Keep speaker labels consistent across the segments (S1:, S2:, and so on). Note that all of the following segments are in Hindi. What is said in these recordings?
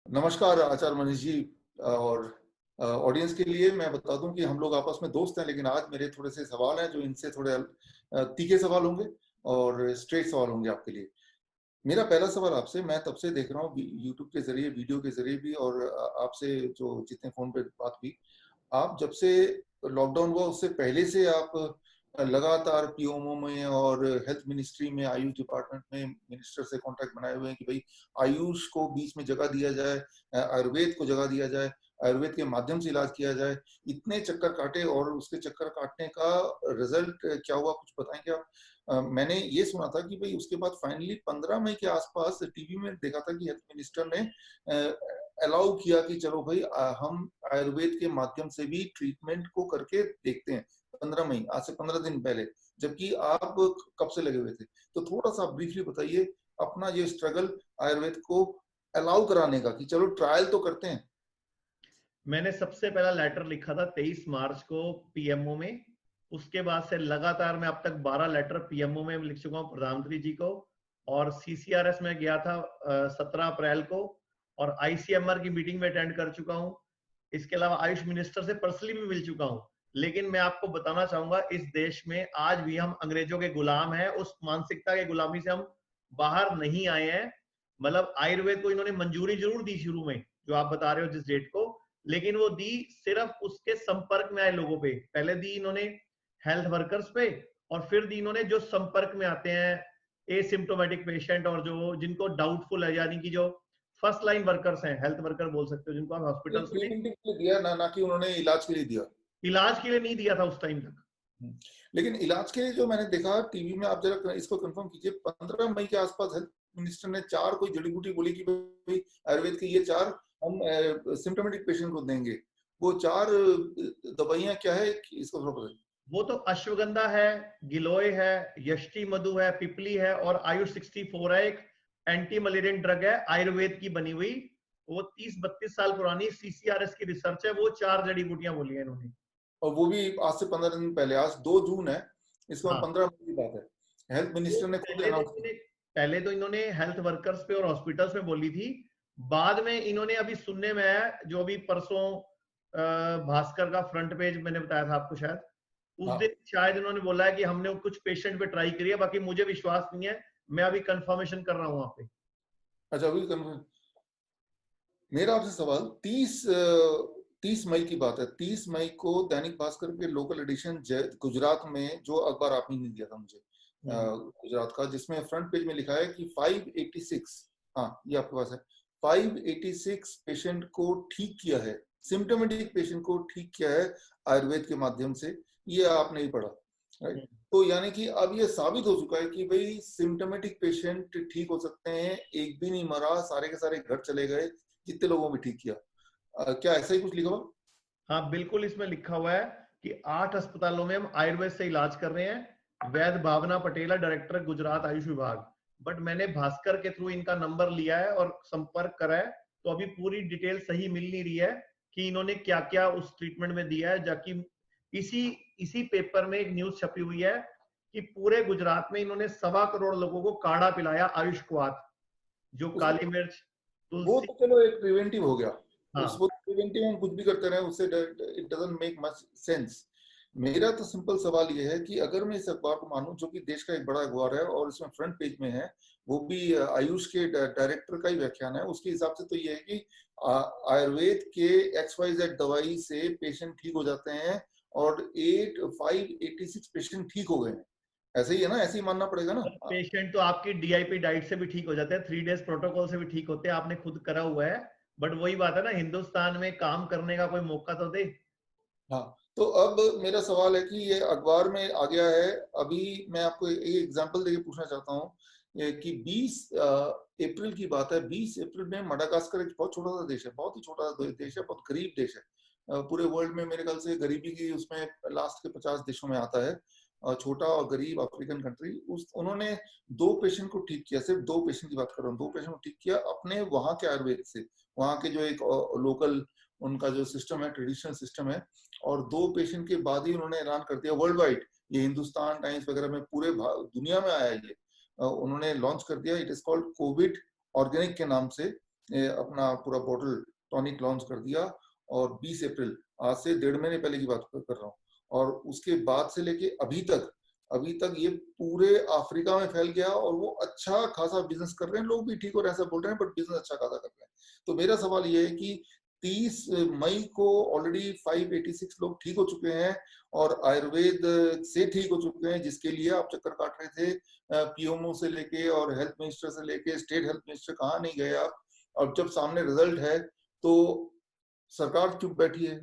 S1: नमस्कार आचार्य मनीष जी। और ऑडियंस के लिए मैं बता दूं कि हम लोग आपस में दोस्त हैं, लेकिन आज मेरे थोड़े से सवाल हैं जो इनसे थोड़े तीखे सवाल होंगे और स्ट्रेट सवाल होंगे आपके लिए। मेरा पहला सवाल आपसे, मैं तब से देख रहा हूँ यूट्यूब के जरिए, वीडियो के जरिए भी, और आपसे जो जितने फोन पे बात हुई, आप जब से लॉकडाउन हुआ उससे पहले से आप लगातार पीएमओ में और हेल्थ मिनिस्ट्री में, आयुष डिपार्टमेंट में मिनिस्टर से कांटेक्ट बनाए हुए हैं कि भाई आयुष को बीच में जगह दिया जाए, आयुर्वेद को जगह दिया जाए, आयुर्वेद के माध्यम से इलाज किया जाए। इतने चक्कर काटे और उसके चक्कर काटने का रिजल्ट क्या हुआ, कुछ बताएंगे आप? मैंने ये सुना था कि भाई उसके बाद फाइनली 15 मई के आसपास टीवी में देखा था कि हेल्थ मिनिस्टर ने अलाउ किया कि चलो भाई हम आयुर्वेद के माध्यम से भी ट्रीटमेंट को करके देखते हैं। 15 मई, आज से 15 दिन पहले, जबकि आप कब से लगे हुए थे? तो थोड़ा सा ब्रीफली बताइए अपना ये स्ट्रगल आयुर्वेद को अलाउ कराने का, कि चलो ट्रायल तो करते हैं।
S2: मैंने सबसे पहला लेटर लिखा था 23 मार्च को पीएमओ में। उसके बाद से लगातार मैं अब तक 12 लेटर पीएमओ में लिख चुका हूँ, प्रधानमंत्री जी को। और सीसीआरएस में गया था 17 अप्रैल को, और आईसीएमआर की मीटिंग में अटेंड कर चुका हूँ। इसके अलावा आयुष मिनिस्टर से पर्सनली भी मिल चुका हूँ। लेकिन मैं आपको बताना चाहूंगा, इस देश में आज भी हम अंग्रेजों के गुलाम हैं। उस मानसिकता के गुलामी से हम बाहर नहीं आए हैं। मतलब आयुर्वेद को इन्होंने मंजूरी जरूर दी शुरू में, जो आप बता रहे हो जिस डेट को, लेकिन वो दी सिर्फ उसके संपर्क में आए लोगों पे। पहले दी इन्होंने हेल्थ वर्कर्स पे, और फिर दी इन्होंने जो संपर्क में आते हैं एसिम्प्टोमेटिक पेशेंट, और जो जिनको डाउटफुल है, यानी कि जो फर्स्ट लाइन वर्कर्स हैं, हेल्थ वर्कर बोल सकते हो जिनको आप हॉस्पिटल्स में।
S1: प्रिवेंटिव के लिए दिया ना, ना कि उन्होंने इलाज के लिए दिया।
S2: इलाज के लिए नहीं दिया था उस टाइम तक।
S1: लेकिन इलाज के लिए जो मैंने देखा टीवी में, आप जरा इसको कंफर्म कीजिए, 15 मई के आसपास हेल्थ मिनिस्टर ने 4 कोई जड़ी बूटी बोली कि भाई आयुर्वेद की ये 4 हम सिम्टोमेटिक पेशेंट को देंगे। वो 4 दवाइयां क्या है, इसको थोड़ा बताइए।
S2: वो तो अश्वगंधा है, गिलोय है, यष्टि मधु है, पिपली है, और आयुष 64 है, एक एंटी मलेरियन ड्रग है आयुर्वेद की बनी हुई। वो 30-32 साल पुरानी सीसीआरएस की रिसर्च है। वो 4 जड़ी बूटियां बोली है इन्होंने।
S1: और वो भी आज से 15 दिन पहले, आज 2 जून है, इसमें
S2: हाँ,
S1: 15 मई की बात है, हेल्थ
S2: वो
S1: मिनिस्टर ने खुद अनाउंस किया।
S2: पहले तो इन्होंने हेल्थ वर्कर्स पे और हॉस्पिटल्स में बोली थी। बाद में इन्होंने, अभी सुनने में आया, जो अभी परसों भास्कर का फ्रंट पेज मैंने बताया था आपको शायद, उस
S1: हाँ,
S2: दिन शायद इन्होंने बोला है कि हमने कुछ पेशेंट पे ट्राई करी है। बाकी मुझे विश्वास नहीं है, मैं अभी कंफर्मेशन कर रहा हूँ वहां पे।
S1: अच्छा, अभी मेरा आपसे सवाल, 30 मई की बात है। 30 मई को दैनिक भास्कर के लोकल एडिशन गुजरात में, जो अखबार आपने नहीं दिया था मुझे, गुजरात का, जिसमें फ्रंट पेज में लिखा है कि 586, हाँ ये आपके पास है, 586 पेशेंट को ठीक किया है, सिम्टोमेटिक पेशेंट को ठीक किया है आयुर्वेद के माध्यम से। ये आपने ही पढ़ा, राइट? तो यानी कि अब ये साबित हो चुका है कि भाई सिम्टोमेटिक पेशेंट ठीक हो सकते हैं, एक भी नहीं मरा, सारे के सारे घर चले गए जितने लोगों को ठीक किया। क्या ऐसा ही कुछ लिखा हुआ?
S2: हाँ बिल्कुल, इसमें लिखा हुआ है कि 8 अस्पतालों में हम आयुर्वेद से इलाज कर रहे हैं। वैद्य भावना पटेल है डायरेक्टर गुजरात आयुष विभाग। बट मैंने भास्कर के थ्रू इनका नंबर लिया है और संपर्क करा है, तो अभी पूरी डिटेल सही मिल नहीं रही है कि इन्होंने क्या क्या उस ट्रीटमेंट में दिया है। जबकि इसी इसी पेपर में एक न्यूज छपी हुई है कि पूरे गुजरात में इन्होंने 1.25 करोड़ लोगों को काढ़ा पिलाया आयुष्क्वाथ, जो
S1: उसमें
S2: काली मिर्च,
S1: वो
S2: तुलसी।
S1: तो चलो एक प्रिवेंटिव हो गया। उस
S2: हाँ,
S1: वो प्रिवेंटिव हम कुछ भी करते रहे, उससे it doesn't make much sense. मेरा तो सिंपल सवाल ये है कि अगर मैं इस अखबार को मानूं, जो कि देश का एक बड़ा अखबार है और इसमें फ्रंट पेज में है, वो भी आयुष के डायरेक्टर का ही व्याख्यान है, उसके हिसाब से तो ये है कि आयुर्वेद के XYZ दवाई से पेशेंट ठीक हो जाते हैं, और 586 पेशेंट ठीक हो गए हैं। ऐसे ही है ना? ऐसे ही मानना पड़ेगा ना?
S2: पेशेंट तो आपकी डीआईपी डाइट से भी ठीक हो जाते हैं, 3 डेज प्रोटोकॉल से भी ठीक होते हैं, आपने खुद करा हुआ है। बट वही बात है ना, हिंदुस्तान में काम करने का कोई मौका तो दे।
S1: हाँ, तो अब मेरा सवाल है कि ये अखबार में आ गया है। अभी मैं आपको एक एग्जांपल देके पूछना चाहता हूँ कि 20 अप्रैल की बात है। 20 अप्रैल में मडागास्कर एक बहुत छोटा सा देश है, बहुत ही छोटा सा देश है, बहुत गरीब देश है। पूरे वर्ल्ड में मेरे ख्याल से गरीबी की उसमें लास्ट के 50 देशों में आता है। छोटा और गरीब अफ्रीकन कंट्री। उस उन्होंने 2 पेशेंट को ठीक किया, सिर्फ 2 पेशेंट की बात कर रहा हूँ, 2 पेशेंट को ठीक किया अपने वहां के आयुर्वेद से, वहां के जो एक लोकल उनका जो सिस्टम है, ट्रेडिशनल सिस्टम है। और 2 पेशेंट के बाद ही उन्होंने ऐलान कर दिया वर्ल्ड वाइड, ये हिंदुस्तान टाइम्स वगैरह में पूरे दुनिया में आया है ये। उन्होंने लॉन्च कर दिया, it is called Covid organic के नाम से। अपना पूरा बॉटल टॉनिक लॉन्च कर दिया, और 20 अप्रैल, आज से 1.5 महीने पहले की बात कर रहा हूँ, और उसके बाद से लेके अभी तक ये पूरे अफ्रीका में फैल गया, और वो अच्छा खासा बिजनेस कर रहे हैं, लोग भी ठीक हो रहे हैं ऐसा बोल रहे हैं, बट बिजनेस अच्छा खासा कर रहे हैं। तो मेरा सवाल ये है कि 30 मई को ऑलरेडी 586 लोग ठीक हो चुके हैं, और आयुर्वेद से ठीक हो चुके हैं, जिसके लिए आप चक्कर काट रहे थे, पीएमओ से लेके और हेल्थ मिनिस्टर से लेके स्टेट हेल्थ मिनिस्टर, कहाँ नहीं गए आप? और जब सामने रिजल्ट है तो सरकार चुप बैठी है।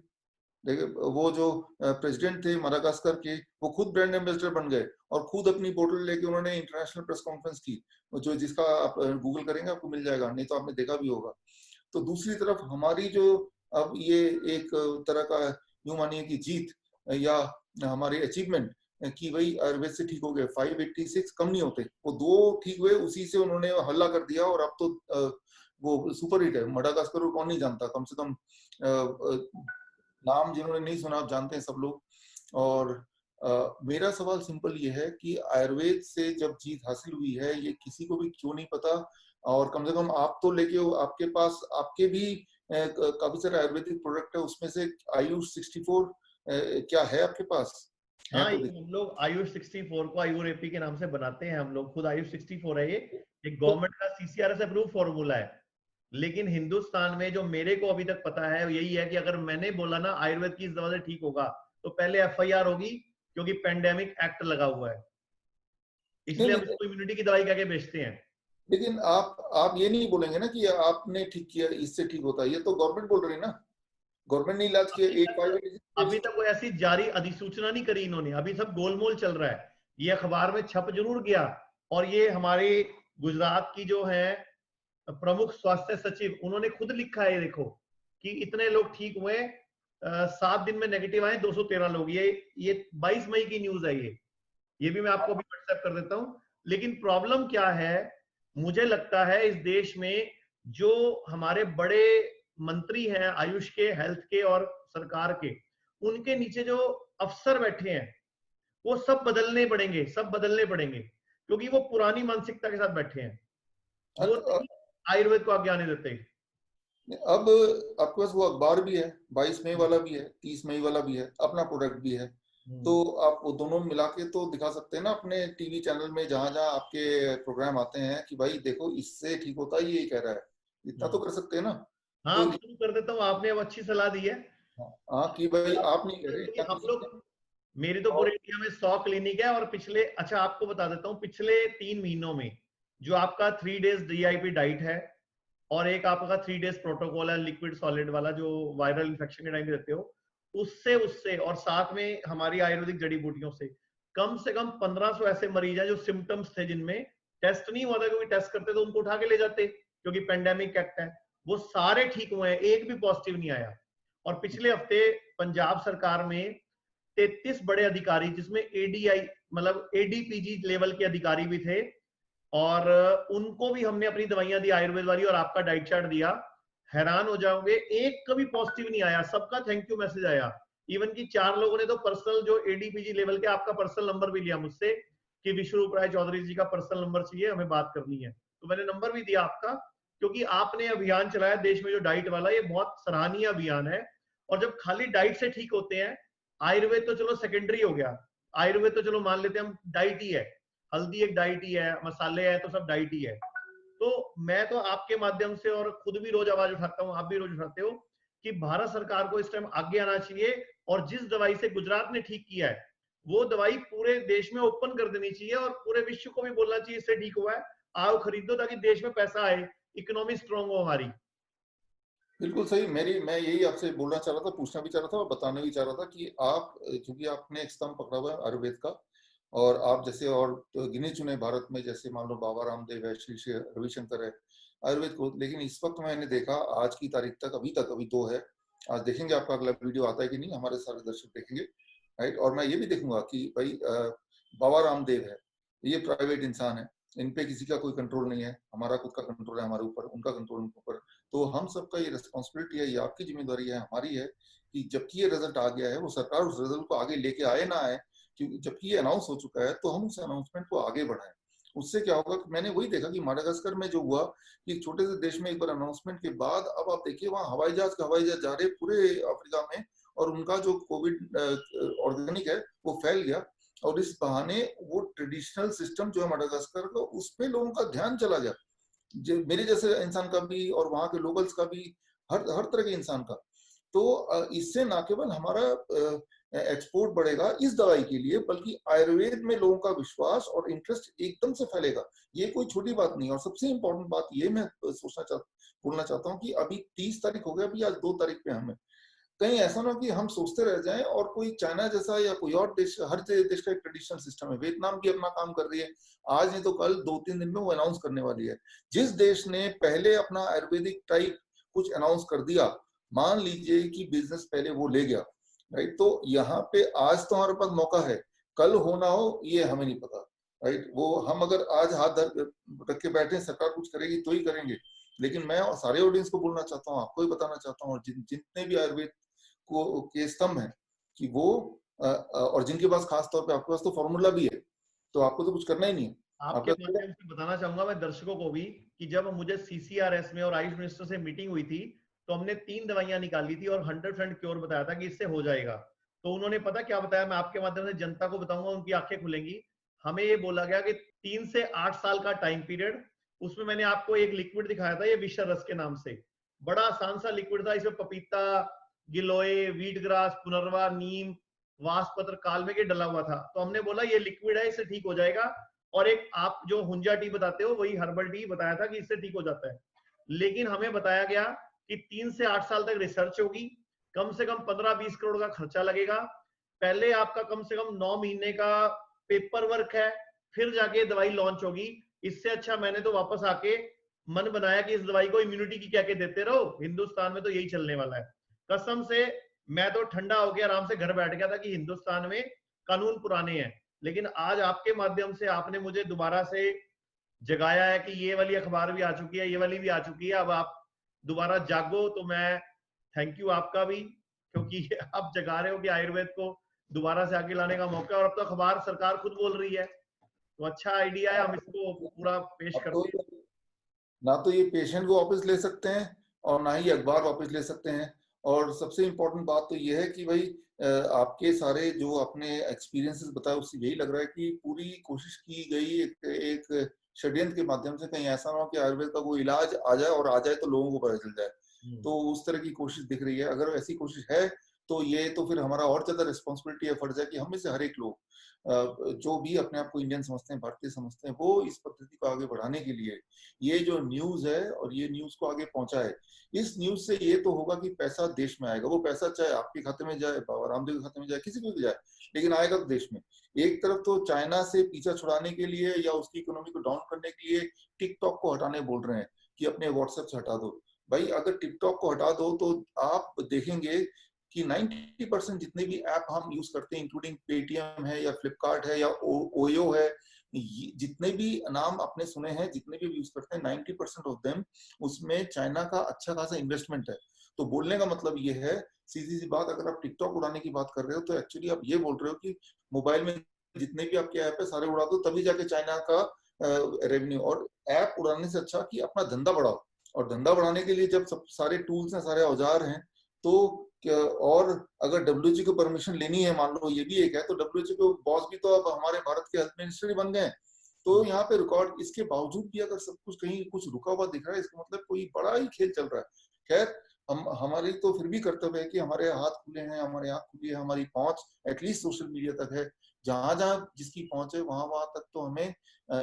S1: देखिए, वो जो प्रेसिडेंट थे मडागास्कर के, वो खुद ब्रांड एम्बेसडर बन गए, और खुद अपनी बोतल लेके उन्होंने इंटरनेशनल प्रेस कॉन्फ्रेंस की, जो जिसका आप गूगल करेंगे आपको मिल जाएगा, नहीं तो आपने देखा भी होगा। तो दूसरी तरफ हमारी जो अब ये एक तरह का यूं मानिए कि जीत या हमारी अचीवमेंट कि भाई आयुर्वेद से ठीक हो गए, 586 कम नहीं होते, वो 2 ठीक हुए, उसी से उन्होंने हल्ला कर दिया, और अब तो वो सुपर हिट है। मडागास्कर को कौन नहीं जानता, कम से कम नाम जिन्होंने नहीं सुना आप जानते हैं सब लोग। और मेरा सवाल सिंपल ये है कि आयुर्वेद से जब जीत हासिल हुई है, ये किसी को भी क्यों नहीं पता? और कम से कम आप तो लेके आपके पास आपके भी काफी सारे आयुर्वेदिक प्रोडक्ट है, उसमें से आयुष 64 क्या है आपके पास? है
S2: हाँ,
S1: तो
S2: ये हम लोग आयुष 64 को आयुरेपी के नाम से बनाते हैं, हम लोग खुद आयुष 64 है ये एक गवर्नमेंट का सीसीआरएस अप्रूव फॉर्मूला है। लेकिन हिंदुस्तान में जो मेरे को अभी तक पता है यही है कि अगर मैंने बोला ना आयुर्वेद की इस दवा से ठीक होगा, तो पहले एफआईआर होगी, क्योंकि पेंडेमिक एक्ट लगा हुआ है,
S1: नहीं,
S2: इसलिए हम इसको इम्यूनिटी की दवाई कह के बेचते हैं।
S1: लेकिन आप ये नहीं बोलेंगे ना कि आपने ठीक किया, इससे ठीक होता है, ये तो गवर्नमेंट बोल रही है ना, गवर्नमेंट ने इलाज किया।
S2: अभी तक कोई ऐसी जारी अधिसूचना नहीं करी इन्होंने, अभी सब गोलमोल चल रहा है। ये अखबार में छप जरूर गया, और ये हमारे गुजरात की जो है प्रमुख स्वास्थ्य सचिव, उन्होंने खुद लिखा है, देखो कि इतने लोग ठीक हुए, 7 दिन में नेगेटिव आए 213 लोग। ये 22 मई की न्यूज है ये भी मैं आपको अभी व्हाट्सएप कर देता हूं। लेकिन प्रॉब्लम क्या है, मुझे लगता है इस देश में जो हमारे बड़े मंत्री हैं आयुष के, हेल्थ के और सरकार के, उनके नीचे जो अफसर बैठे हैं वो सब बदलने पड़ेंगे, सब बदलने पड़ेंगे, क्योंकि वो पुरानी मानसिकता के साथ बैठे हैं, वो नहीं आयुर्वेद को आगे आने देते।
S1: अब आपके पास वो अखबार भी है, 22 मई वाला भी है, 30 मई वाला भी है, अपना प्रोडक्ट भी है, तो आप वो दोनों मिला के तो दिखा सकते हैं ना अपने टीवी चैनल में, जहां जहां आपके प्रोग्राम आते हैं कि भाई देखो इससे ठीक होता है, ये कह रहा है, इतना तो कर सकते हैं ना।
S2: हाँ,
S1: तो
S2: शुरू कर देता हूँ, आपने अब अच्छी सलाह दी है।
S1: हाँ कि भाई आप नहीं कह रहे, क्या
S2: हम
S1: किसी
S2: लोग, मेरी तो
S1: और
S2: पूरे इंडिया में 100 क्लिनिक है, और पिछले, अच्छा आपको बता देता हूँ, पिछले 3 महीनों में जो आपका 3 डेज डीआईपी डाइट है, और एक आपका 3 डेज प्रोटोकॉल है लिक्विड सॉलिड वाला जो वायरल इन्फेक्शन के टाइम पे देते हो, उससे और साथ में हमारी आयुर्वेदिक जड़ी बूटियों से कम 1500 ऐसे मरीज हैं जो सिम्टम्स थे, जिनमें टेस्ट नहीं हुआ था, क्योंकि टेस्ट करते तो उनको उठा के ले जाते, क्योंकि पेंडेमिक एक्ट है। वो सारे ठीक हुए हैं, एक भी पॉजिटिव नहीं आया। और पिछले हफ्ते पंजाब सरकार में 33 बड़े अधिकारी, जिसमें एडीआई मतलब एडीपीजी लेवल के अधिकारी भी थे, और उनको भी हमने अपनी दवाइयां दी आयुर्वेद वाली, और आपका डाइट चार्ट दिया। हैरान हो जाओगे, एक कभी पॉजिटिव नहीं आया, सबका थैंक यू मैसेज आया। इवन की 4 लोगों ने तो पर्सनल, जो एडीपीजी लेवल के, आपका पर्सनल नंबर भी लिया मुझसे कि विश्वरूप राय चौधरी जी का पर्सनल नंबर चाहिए, हमें बात करनी है। तो मैंने नंबर भी दिया आपका, क्योंकि आपने अभियान चलाया देश में जो डाइट वाला, ये बहुत सराहनीय अभियान है। और जब खाली डाइट से ठीक होते हैं, आयुर्वेद तो चलो सेकेंडरी हो गया, आयुर्वेद तो चलो मान लेते हैं हम डाइट ही है, हल्दी एक डाइट ही है, मसाले है तो सब डाइट ही है। तो मैं तो आपके माध्यम से, और खुद भी रोज आवाज उठाता हूँ, आप भी रोज उठाते हो, कि भारत सरकार को इस टाइम आगे आना चाहिए, और जिस दवाई से गुजरात ने ठीक किया है, वो दवाई पूरे देश में ओपन कर देनी चाहिए, और पूरे विश्व को भी बोलना चाहिए इससे ठीक हुआ है, आओ खरीदो, ताकि देश में पैसा आए, इकोनॉमी स्ट्रांग हो हमारी।
S1: बिल्कुल सही। मैं यही आपसे बोलना चाह रहा था, पूछना भी चाह रहा था और बताना भी चाह रहा था कि आप, क्योंकि आपने एक स्तंभ पकड़ा हुआ है आयुर्वेद का, और आप जैसे और तो गिने चुने भारत में, जैसे मान लो बाबा रामदेव है, श्री श्री रविशंकर है, आयुर्वेद को। लेकिन इस वक्त मैंने देखा आज की तारीख तक, अभी 2 है, आज देखेंगे आपका अगला वीडियो आता है कि नहीं, हमारे सारे दर्शक देखेंगे, राइट। और मैं ये भी देखूंगा कि भाई बाबा रामदेव है, ये प्राइवेट इंसान है, इन पे किसी का कोई कंट्रोल नहीं है, हमारा खुद का कंट्रोल है हमारे ऊपर, उनका कंट्रोल उनके ऊपर। तो हम सबका ये रिस्पॉन्सिबिलिटी है, ये आपकी जिम्मेदारी है, हमारी है, कि जबकि ये रिजल्ट आ गया है, वो सरकार उस रिजल्ट को आगे लेके आए ना आए, क्योंकि जबकि ये अनाउंस हो चुका है तो हम उस अनाउंसमेंट को आगे बढ़ाएं। उससे क्या होगा कि मैंने वही देखा कि माडागास्कर में जो हुआ कि छोटे से देश में एक बार अनाउंसमेंट के बाद अब आप देखिए वहाँ हवाई जहाज जा रहे पूरे अफ्रीका में, और उनका जो कोविड ऑर्गेनिक है वो फैल गया, और इस बहाने वो ट्रेडिशनल सिस्टम जो है माडागास्कर का उस पे लोगों का ध्यान चला गया, मेरे जैसे इंसान का भी और वहाँ के लोकल्स का भी, हर हर तरह के इंसान का। तो इससे ना केवल हमारा एक्सपोर्ट बढ़ेगा इस दवाई के लिए, बल्कि आयुर्वेद में लोगों का विश्वास और इंटरेस्ट एकदम से फैलेगा। ये कोई छोटी बात नहीं। और सबसे इंपॉर्टेंट बात ये मैं बोलना चाहता हूँ कि अभी 30 तारीख हो गया, अभी आज 2 तारीख पे हमें कहीं ऐसा ना कि हम सोचते रह जाएं और कोई चाइना जैसा या कोई और देश, हर देश का एक ट्रेडिशनल सिस्टम है। वियतनाम भी अपना काम कर रही है, आज नहीं तो कल 2-3 दिन में वो अनाउंस करने वाली है। जिस देश ने पहले अपना आयुर्वेदिक टाइप कुछ अनाउंस कर दिया, मान लीजिए कि बिजनेस पहले वो ले गया, राइट। तो यहाँ पे आज तो हमारे पास मौका है, कल हो ना हो ये हमें नहीं पता, राइट। वो हम अगर आज हाथ रख के बैठे सरकार कुछ करेगी तो ही करेंगे, लेकिन मैं सारे ऑडियंस को बोलना चाहता हूँ, आपको भी बताना चाहता हूँ, और जितने भी आयुर्वेद के स्तंभ है कि वो और जिनके पास खास तौर पे आपके पास तो फॉर्मूला भी है, तो आपको तो कुछ करना ही नहीं है।
S2: आपके माध्यम से बताना चाहूंगा मैं दर्शकों को भी कि जब मुझे सीसीआरएस में और आयुष मिनिस्टर से मीटिंग हुई थी तो हमने 3 दवाइयां निकाली थी और 100% क्योर बताया था कि इससे हो जाएगा। तो उन्होंने पता क्या बताया, मैं आपके माध्यम से जनता को बताऊंगा, उनकी आंखें खुलेंगी। हमें ये बोला गया कि 3 से 8 साल का टाइम पीरियड। उसमें मैंने आपको एक लिक्विड दिखाया था, ये विषर रस के नाम से, बड़ा आसान सा लिक्विड था। इसमें पपीता, गिलोय, वीट ग्रास, पुनर्वा, नीम, वासपत्र, कालमेघ के डला हुआ था। तो हमने बोला ये लिक्विड है, इससे ठीक हो जाएगा। और एक आप जो हुंजा टी बताते हो वही हर्बल टी बताया था कि इससे ठीक हो जाता है। लेकिन हमें बताया गया कि 3 से 8 साल तक रिसर्च होगी, कम से कम 15-20 करोड़ का खर्चा लगेगा, पहले आपका कम से कम 9 महीने का पेपर वर्क है, फिर जाके दवाई लॉन्च होगी। इससे अच्छा मैंने तो वापस आके मन बनाया कि इस दवाई को इम्यूनिटी की क्या के देते रहो, हिंदुस्तान में तो यही चलने वाला है। कसम से मैं तो ठंडा होकर आराम से घर बैठ गया था कि हिंदुस्तान में कानून पुराने हैं। लेकिन आज आपके माध्यम से आपने मुझे दोबारा से जगाया है कि ये वाली अखबार भी आ चुकी है, ये वाली भी आ चुकी है, अब आप दोबारा जागो। तो मैं थैंक यू आपका भी, क्योंकि आप जगा रहे हो कि आयुर्वेद को दोबारा से आगे लाने का मौका। और अब तो अखबार सरकार खुद बोल रही है, तो अच्छा आइडिया है, हम इसको पूरा पेश
S1: अब तो
S2: करते हैं।
S1: ना तो ये पेशेंट को वापस ले सकते हैं और ना ही अखबार वापस ले सकते हैं। और सबसे इम्पोर्टेंट बात तो ये है कि भाई आपके सारे जो अपने एक्सपीरियंसेस बताए उससे यही लग रहा है कि पूरी कोशिश की गई एक षड्यंत्र के माध्यम से, कहीं ऐसा ना हो कि आयुर्वेद का कोई इलाज आ जाए और आ जाए तो लोगों को पता चल जाए। तो उस तरह की कोशिश दिख रही है। अगर ऐसी कोशिश है तो ये तो फिर हमारा और ज्यादा रिस्पॉन्सिबिलिटी है, फर्ज है कि हम में से हर एक लोग जो भी अपने आप को इंडियन समझते हैं, भारतीय समझते हैं, वो इस पद्धति को आगे बढ़ाने के लिए ये जो न्यूज है और ये न्यूज को आगे पहुंचाए। इस न्यूज से ये तो होगा कि पैसा देश में आएगा, वो पैसा चाहे आपके खाते में जाए, बाबा रामदेव के खाते में जाए, किसी को भी जाए, लेकिन आएगा तो देश में। एक तरफ तो चाइना से पीछा छुड़ाने के लिए या उसकी इकोनॉमी को डाउन करने के लिए टिकटॉक को हटाने बोल रहे हैं कि अपने व्हाट्सएप से हटा दो। भाई अगर टिकटॉक को हटा दो तो आप देखेंगे कि 90% जितने भी ऐप हम यूज करते हैं, इंक्लूडिंग पेटीएम है या फ्लिपकार्ट है या ओयो है, जितने भी नाम आपने सुने हैं, जितने भी यूज करते हैं, 90% ऑफ देम उसमें चाइना का अच्छा खासा इन्वेस्टमेंट है। तो बोलने का मतलब ये है, सीधी सी बात, अगर आप टिकटॉक उड़ाने की बात कर रहे हो तो एक्चुअली आप ये बोल रहे हो कि मोबाइल में जितने भी आपके ऐप है सारे उड़ा दो, तभी जाके चाइना का रेवेन्यू। और ऐप उड़ाने से अच्छा कि अपना धंधा बढ़ाओ, और धंधा बढ़ाने के लिए जब सब सारे टूल्स हैं, सारे औजार हैं, तो और अगर डब्ल्यूएचओ को परमिशन लेनी है, मान लो ये भी एक है, तो डब्ल्यूएचओ के बॉस भी तो अब हमारे भारत के हेल्थ मिनिस्टर ही बन गए। तो यहाँ पे रिकॉर्ड, इसके बावजूद भी अगर सब कुछ कहीं कुछ रुका हुआ दिख रहा है, इसका मतलब कोई बड़ा ही खेल चल रहा है। खैर, हम हमारी तो फिर भी कर्तव्य है कि हमारे हाथ खुले हैं, हमारे आंख खुली है, हमारी पहुंच एटलीस्ट सोशल मीडिया तक है। जहां जहां जिसकी पहुंच है वहां वहां तक तो हमें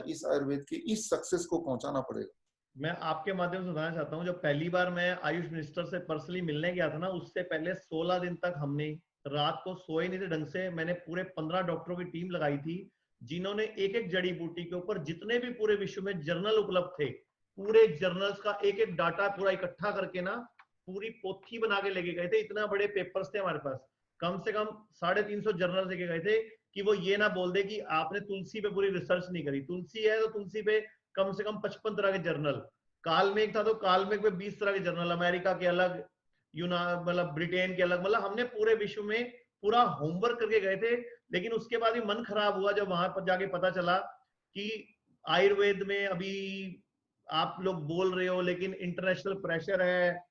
S1: इस आयुर्वेद के इस सक्सेस को पहुंचाना पड़ेगा।
S2: मैं आपके माध्यम से बताना चाहता हूँ, जब पहली बार मैं आयुष मिनिस्टर से पर्सनली मिलने गया था ना, उससे पहले 16 दिन तक हमने रात को सोए नहीं थे ढंग से। मैंने पूरे 15 डॉक्टरों की टीम लगाई थी, जिन्होंने एक एक जड़ी बूटी के ऊपर जितने भी पूरे विश्व में जर्नल उपलब्ध थे, पूरे जर्नल्स का एक एक डाटा पूरा इकट्ठा करके ना पूरी पोथी बना के लेके गए थे। इतना बड़े पेपर्स थे हमारे पास, कम से कम 350 जर्नल लेके गए थे कि वो ये ना बोल दे कि आपने तुलसी पे पूरी रिसर्च नहीं करी। तुलसी है तो तुलसी पे कम से कम 55 तरह के जर्नल, कालमेघ था तो कालमेघ पे 20 तरह के जर्नल, अमेरिका के अलग, मतलब ब्रिटेन के अलग, मतलब हमने पूरे विश्व में पूरा होमवर्क करके गए थे। लेकिन उसके बाद भी मन खराब हुआ जब वहां पर जाके पता चला कि आयुर्वेद में अभी आप लोग बोल रहे हो, लेकिन इंटरनेशनल प्रेशर है,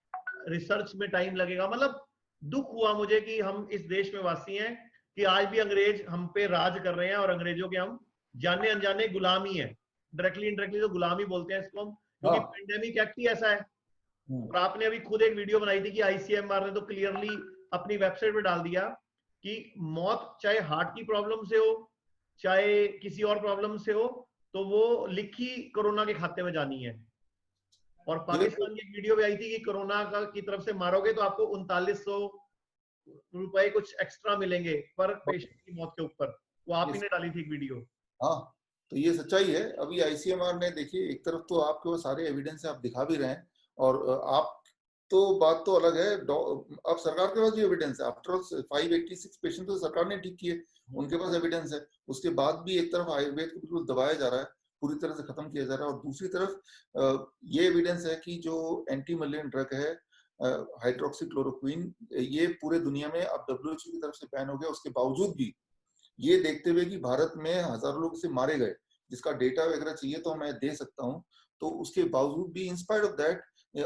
S2: रिसर्च में टाइम लगेगा। मतलब दुख हुआ मुझे कि हम इस देश में वासी हैं कि आज भी अंग्रेज हम पे राज कर रहे हैं और अंग्रेजों के हम जाने अनजाने गुलाम ही हैं। डायरेक्टली इनडायरेक्टली तो गुलाम ही बोलते हैं इसको हम, क्योंकि
S1: हाँ।
S2: पेंडेमिक एक्ट ही ऐसा है। और आपने अभी खुद एक वीडियो बनाई थी कि आईसीएमआर ने तो क्लियरली अपनी वेबसाइट पे डाल दिया कि मौत चाहे हार्ट की प्रॉब्लम से हो, चाहे किसी और प्रॉब्लम से हो, तो वो लिखी कोरोना के खाते में जानी है। और
S1: ये देखो,
S2: पाकिस्तान की एक वीडियो भी आई थी कि कोरोना का की तरफ से मारोगे तो आपको 3900 रुपए कुछ एक्स्ट्रा मिलेंगे पर पेशेंट की मौत के ऊपर। वो आप ही
S1: ये
S2: ने डाली थी एक वीडियो।
S1: हाँ, तो ये सच्चाई है। अभी आईसीएमआर ने, देखिए, एक तरफ तो आपके वो सारे एविडेंस आप दिखा भी रहे हैं, और आप तो बात तो अलग है, अब सरकार के पास भी एविडेंस है। आफ्टर ऑल 586 पेशेंट तो सरकार ने ठीक किए, उनके पास एविडेंस है। उसके बाद भी एक तरफ आयुर्वेद को बिल्कुल दबाया जा रहा है, पूरी तरह से खत्म किया जा रहा है, और दूसरी तरफ ये एविडेंस है कि जो एंटी मलेरियन ड्रग है हाइड्रोक्सीक्लोरोक्विन, ये पूरे दुनिया में अब डब्ल्यूएचओ की तरफ से बैन हो गया। उसके बावजूद भी ये देखते हुए कि भारत में हजारों लोग इसे मारे गए, जिसका डेटा वगैरह चाहिए तो मैं दे सकता हूँ, तो उसके बावजूद भी, इंस्पाइट ऑफ दैट,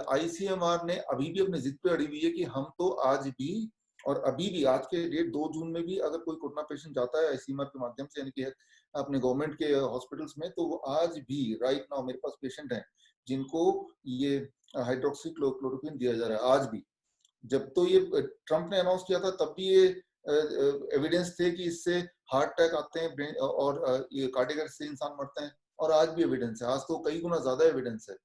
S1: आईसीएमआर ने अभी भी अपने जिद पे अड़ी हुई है कि हम तो आज भी, और अभी भी, आज के डेट 2 जून में भी अगर कोई कोरोना पेशेंट जाता है आईसीएमआर के माध्यम से, यानी कि अपने गवर्नमेंट के हॉस्पिटल्स में, तो वो आज भी, राइट नाउ, मेरे पास पेशेंट हैं जिनको ये हाइड्रोक्सीक्लोरोक्विन दिया जा रहा है आज भी। जब तो ये ट्रंप ने अनाउंस किया था तब भी ये एविडेंस थे कि इससे हार्ट अटैक आते हैं और ये कार्डियक अरेस्ट से इंसान मरते हैं, और आज भी एविडेंस है। आज तो कई गुना ज्यादा एविडेंस है।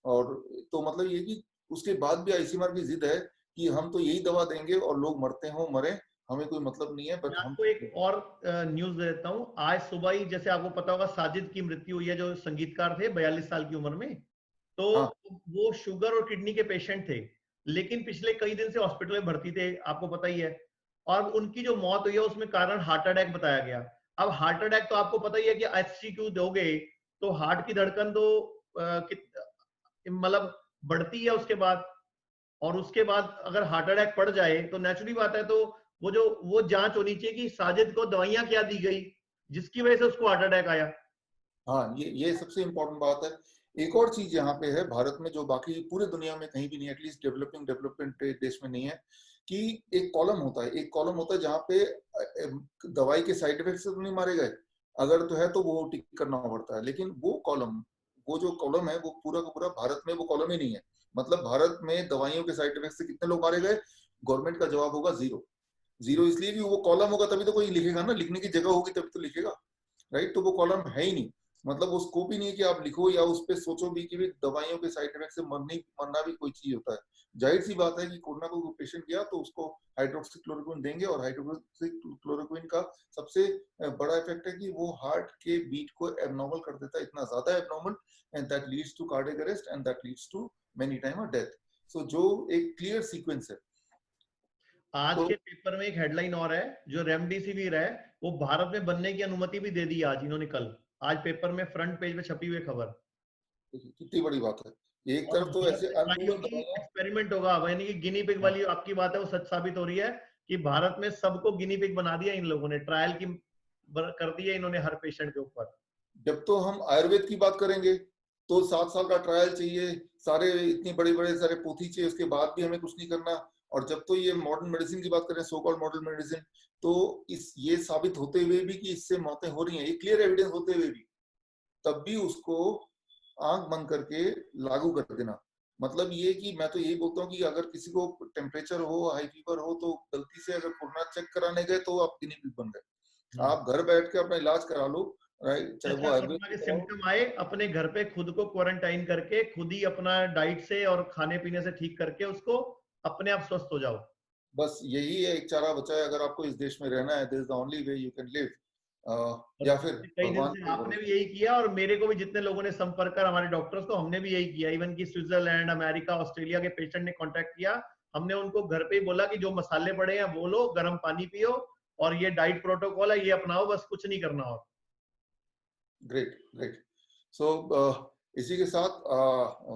S1: और तो मतलब ये कि उसके बाद भी आईसीएमआर की जिद है कि हम तो यही दवा देंगे और लोग मरते हो मरे, हमें कोई मतलब नहीं है, बट
S2: मैं
S1: हम।
S2: आपको एक और न्यूज दे देता हूँ। आज सुबह ही, जैसे आपको पता होगा, साजिद की मृत्यु हुई है, जो संगीतकार थे 42 साल की उम्र में। तो
S1: हाँ
S2: वो शुगर और किडनी के पेशेंट थे, लेकिन पिछले कई दिन से हॉस्पिटल में भर्ती थे, आपको पता ही है। और उनकी जो मौत हुई है उसमें कारण हार्ट अटैक बताया गया। अब हार्ट अटैक तो आपको पता ही है कि एचसीक्यू दोगे तो हार्ट की धड़कन तो मतलब बढ़ती है उसके बाद। और उसके बाद अगर हार्ट अटैक पड़ जाए तो नेचुरली बात है, तो वो जांच होनी चाहिए कि साजिद को दवाइयां क्या दी गई जिसकी वजह से उसको हार्ट अटैक आया।
S1: हाँ, ये सबसे इम्पोर्टेंट बात है। एक और चीज यहाँ पे है भारत में, जो बाकी पूरे दुनिया में कहीं भी नहीं है, एटलीस्ट डेवलपमेंट देश में नहीं है, कि एक कॉलम होता है, जहाँ पे दवाई के साइड इफेक्ट से तो नहीं मारे गए, अगर तो है तो वो टिक करना पड़ता है। लेकिन वो जो कॉलम है, वो पूरा का पूरा भारत में वो कॉलम ही नहीं है। मतलब भारत में दवाइयों के साइड इफेक्ट से कितने लोग मारे गए, गवर्नमेंट का जवाब होगा जीरो। जीरो इसलिए कि वो कॉलम होगा तभी तो कोई लिखेगा ना, लिखने की जगह होगी तभी तो लिखेगा, राइट। तो वो कॉलम है ही नहीं। मतलब वो स्कोप ही नहीं है कि आप लिखो या उस पर सोचो भी कि भी दवाइयों के साइड इफेक्ट से मरना भी कोई चीज होता है। जाहिर सी बात है कि कोरोना को पेशेंट गया तो उसको हाइड्रोक्सीक्लोरोक्विन देंगे, और हाइड्रोक्सीक्लोरोक्विन का सबसे बड़ा इफेक्ट है कि वो हार्ट के बीट को एबनॉर्मल कर देता है, इतना ज्यादा abnormal, and that leads to cardiac arrest and that leads to many time a death. So जो एक क्लियर सीक्वेंस है।
S2: आज
S1: तो
S2: के पेपर में एक हेडलाइन और है, जो रेमडेसिविर है वो भारत में बनने की अनुमति भी दे दी आज इन्होंने, कल। आज पेपर में फ्रंट पेज में छपी हुई खबर।
S1: कितनी बड़ी बात है। एक
S2: और
S1: तरफ तो
S2: भारत
S1: ऐसे
S2: में ट्राई
S1: अनप्रूवन
S2: होगी,
S1: दवाइयां।
S2: एक्सपेरिमेंट होगा। यानी कि गिनी पिग
S1: हाँ,
S2: वाली आपकी बात है वो सच साबित हो रही है कि भारत में सबको गिनी पिग बना दिया इन लोगों ने, ट्रायल की कर दी है इन्होंने हर पेशेंट के ऊपर।
S1: जब तो हम आयुर्वेद की बात करेंगे तो 7 साल का ट्रायल चाहिए, सारे इतनी बड़े बड़े सारे पोथी चाहिए, उसके बाद भी हमें कुछ नहीं करना। और जब तो ये मॉडर्न मेडिसिन की बात करें, सो कॉल्ड मॉडर्न मेडिसिन, तो इस ये साबित होते हुए भी कि इससे मौतें हो रही हैं, ये क्लियर एविडेंस होते हुए भी, तब भी उसको आंख बंद करके लागू कर देना। मतलब ये कि मैं तो यही बोलता हूँ कि अगर किसी को टेम्परेचर हो, हाई फीवर हो, तो गलती से अगर कोरोना चेक कराने गए तो आप गिनी पिग बन गए। आप घर बैठ के अपना इलाज करा लो, राइट, चाहे वो
S2: ऐसा
S1: आयुर्वेद
S2: कोरोना
S1: में
S2: के
S1: कराओ।
S2: सिम्टम आए, अपने घर पे खुद को क्वारंटाइन करके, खुद ही अपना डाइट से और खाने पीने से ठीक करके उसको अपने आप स्वस्थ हो जाओ।
S1: बस यही है एक चारा बचा है, अगर आपको इस देश में रहना है, this is the only way you can live.
S2: और
S1: या फिर
S2: पिछले कई दिन
S1: भगवान
S2: से
S1: पे
S2: आपने भी
S1: भरोसा।
S2: यही किया, और मेरे को भी जितने लोगों ने संपर्क कर, हमारे डॉक्टर्स को, हमने भी यही किया। इवन कि स्विट्जरलैंड, अमेरिका, ऑस्ट्रेलिया के पेशेंट ने कांटेक्ट किया, हमने उनको घर पे ही बोला कि जो मसाले पड़े हैं वो लो, गर्म पानी पियो, और ये डाइट प्रोटोकॉल है ये अपनाओ, बस कुछ नहीं करना। और
S1: ग्रेट ग्रेट। सो इसी के साथ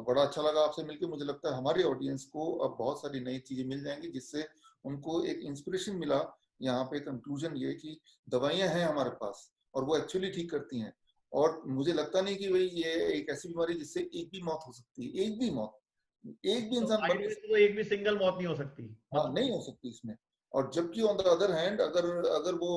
S1: बड़ा अच्छा लगा आपसे मिलकर। मुझे लगता है हमारी ऑडियंस को अब बहुत सारी नई चीजें मिल जाएंगी, जिससे उनको एक इंस्पिरेशन मिला। यहाँ पे कंक्लूजन ये कि दवाइयां हैं हमारे पास और वो एक्चुअली ठीक करती हैं। और मुझे लगता नहीं कि भाई ये एक ऐसी बीमारी जिससे एक भी मौत हो सकती है, एक भी मौत, एक भी
S2: तो
S1: इंसान मर नहीं
S2: आयुर्वेद
S1: सकता।
S2: में तो एक भी सिंगल मौत नहीं हो सकती,
S1: हाँ,
S2: मतलब
S1: नहीं हो सकती इसमें। और जबकि ऑन द अदर हैंड अगर अगर वो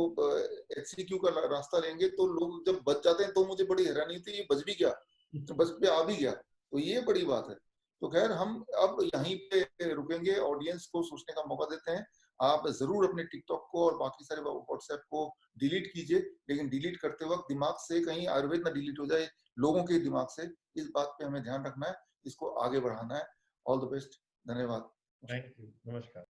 S1: HCQ का रास्ता लेंगे तो लोग जब बच जाते हैं तो मुझे बड़ी हैरानी होती है, ये बच भी गया, तो बस पे आ भी गया, तो ये बड़ी बात है। तो खैर हम अब यहीं पे रुकेंगे, ऑडियंस को सोचने का मौका देते हैं। आप जरूर अपने टिकटॉक को और बाकी सारे व्हाट्सएप को डिलीट कीजिए, लेकिन डिलीट करते वक्त दिमाग से कहीं आयुर्वेद ना डिलीट हो जाए, लोगों के दिमाग से। इस बात पे हमें ध्यान रखना है, इसको आगे बढ़ाना है। ऑल द बेस्ट, धन्यवाद।
S2: थैंक यू, नमस्कार।